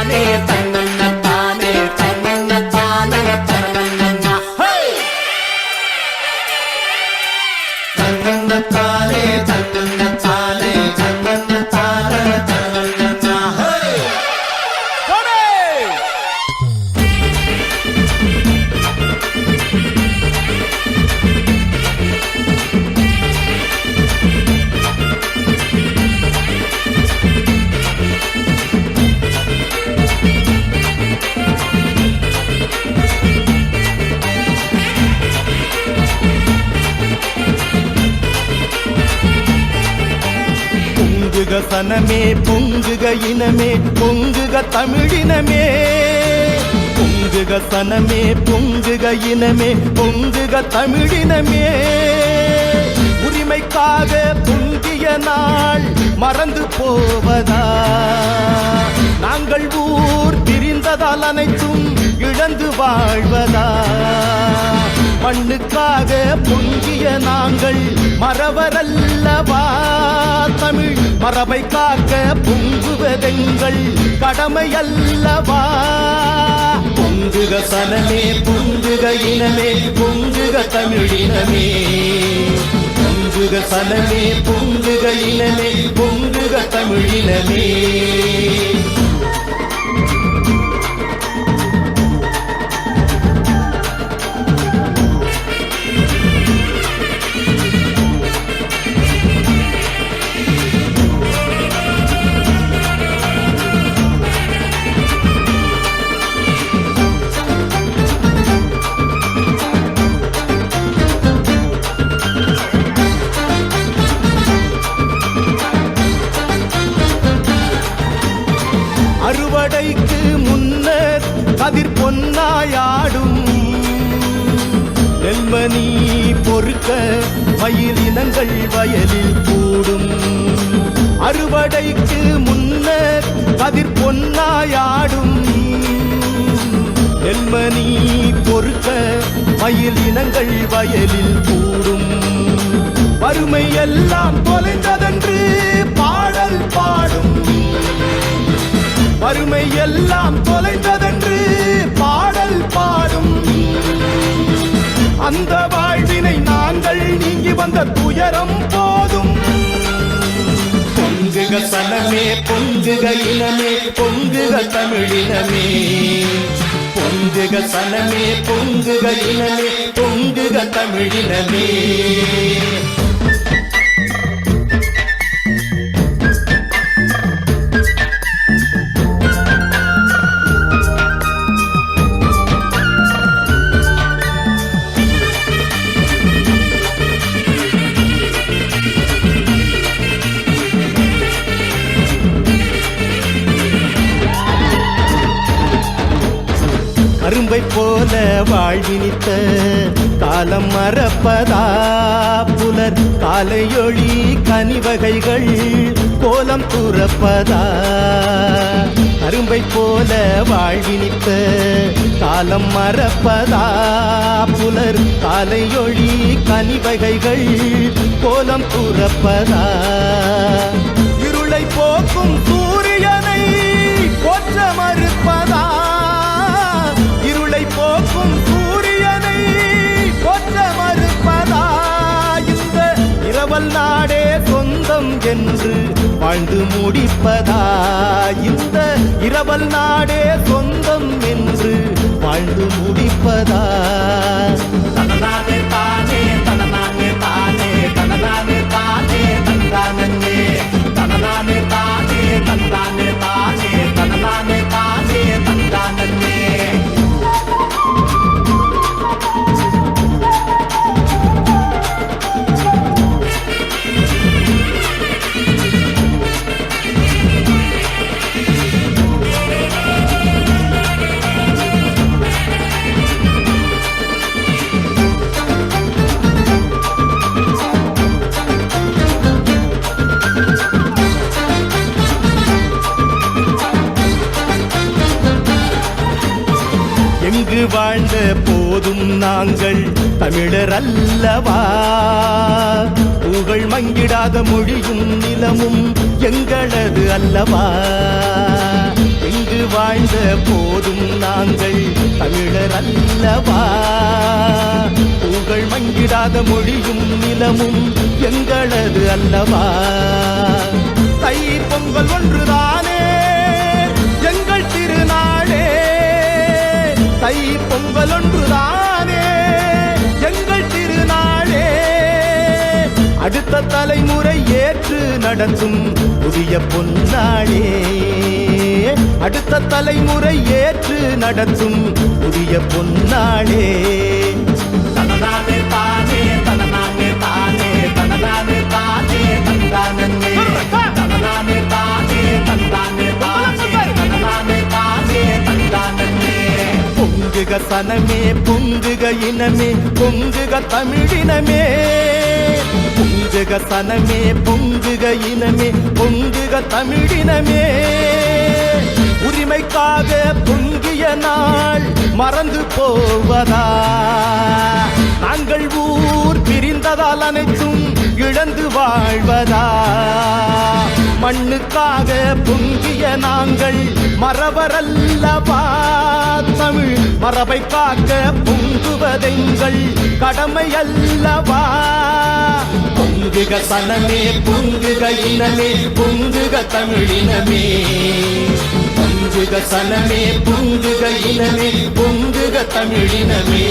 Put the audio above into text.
தானே தன்னன்ன தானே தன்னன்ன தானே தன்னன்ன தன்னன்ன தானே தன்னன்ன தானே தன்னன்ன தானே தன்னன்ன பொங்குக சனமே பொங்குக இனமே பொங்குக தமிழினமே பொங்குக சனமே பொங்குக இனமே பொங்குக தமிழினமே உரிமைக்காக பொங்கிய நாள் மறந்து போவதா நாங்கள் ஊர் பிரிந்ததால் அனைத்தும் இழந்து வாழ்வதா மண்ணுக்காக பொங்கிய நாங்கள் மறவரல்லவா தமிழ் மரபை காக்க பொங்குவதெங்கள் கடமை அல்லவா பொங்குக சனமே பொங்குக இனமே பொங்குக தமிழினமே பொங்குக சனமே பொங்குக இனமே பொங்குக தமிழினமே அறுவடைக்கு முன்னர் கதிர் பொன்னாயாடும் நெல்மணி பொறுக்க மயிலினங்கள் வயலில் கூடும் அறுவடைக்கு முன்னர் கதிர் பொன்னாயாடும் நெல்மணி பொறுக்க மயிலினங்கள் வயலில் கூடும் வறுமை எல்லாம் தொலைந்ததென்று பாடல் பாடும் வறுமை எல்லாம் தொலைந்ததென்று பாடல் பாடும் அந்த வாழ்வினை நாங்கள் நீங்கி வந்த துயரம் போதும் பொங்குக சனமே பொங்குக இனமே பொங்குக தமிழினமே பொங்குக சனமே பொங்குக இனமே பொங்குக தமிழினமே கரும்பை போல வாழ்வினித்த காலம் மறப்பதா புலர் காலையொளி கனிவகைகள் கோலம் துறப்பதா கரும்பை போல வாழ்வினித்த காலம் மறப்பதா புலர் காலையொளி கனிவகைகள் கோலம் துறப்பதா இருளை போக்கும் சூரியனை போற்ற மறுப்பதா இருளை போக்கும் சூரியனை போற்ற மறுப்பதா இந்த இரவல் நாடே சொந்தம் என்று வாழ்ந்து முடிப்பதா இந்த இரவல் நாடே சொந்தம் என்று வாழ்ந்து முடிப்பதா தனதானே தானே தனதானே தானே தனதானே தானே தனதானே தனதானே தானே தனதானே தானே தனதானே தானே தனதானே எங்கு வாழ்ந்த போதும் நாங்கள் தமிழர் அல்லவா புகழ் மங்கிடாத மொழியும் நிலமும் எங்களது அல்லவா எங்கு வாழ்ந்த போதும் நாங்கள் தமிழர் அல்லவா. புகழ் மங்கிடாத மொழியும் நிலமும் எங்களது அல்லவா. தை பொங்கல் ஒன்றுதானே எங்கள் திருநாளே. தை பொங்கல் ஒன்றுதானே எங்கள் திருநாளே. அடுத்த தலைமுறை ஏற்று நடத்தும் புதிய பொன்னாளே. அடுத்த தலைமுறை ஏற்று நடத்தும் புதிய பொன்னாளே. தனதானே தானே தனதானே தானே தனதானே தானே தனதானே தனதானே தானே தனதானே தானே தனதானே தானே தனதானே. பொங்குக சனமே பொங்குக இனமே பொங்குக தமிழினமே. பொங்குக சனமே பொங்குக இனமே பொங்குக தமிழினமே. உரிமைக்காக பொங்கிய நாள் மறந்து போவதா. நாங்கள் ஊர் பிரிந்ததால் அனைத்தும் இழந்து வாழ்வதா. மண்ணுக்காக பொங்கிய நாங்கள் மறவரல்லவா. தமிழ் மரபை காக்க பொங்குவதெங்கள் கடமை அல்லவா. பொங்குக சனமே பொங்குக இனமே பொங்குக தமிழினமே. பொங்குக சனமே பொங்குக இனமே பொங்குக தமிழினமே.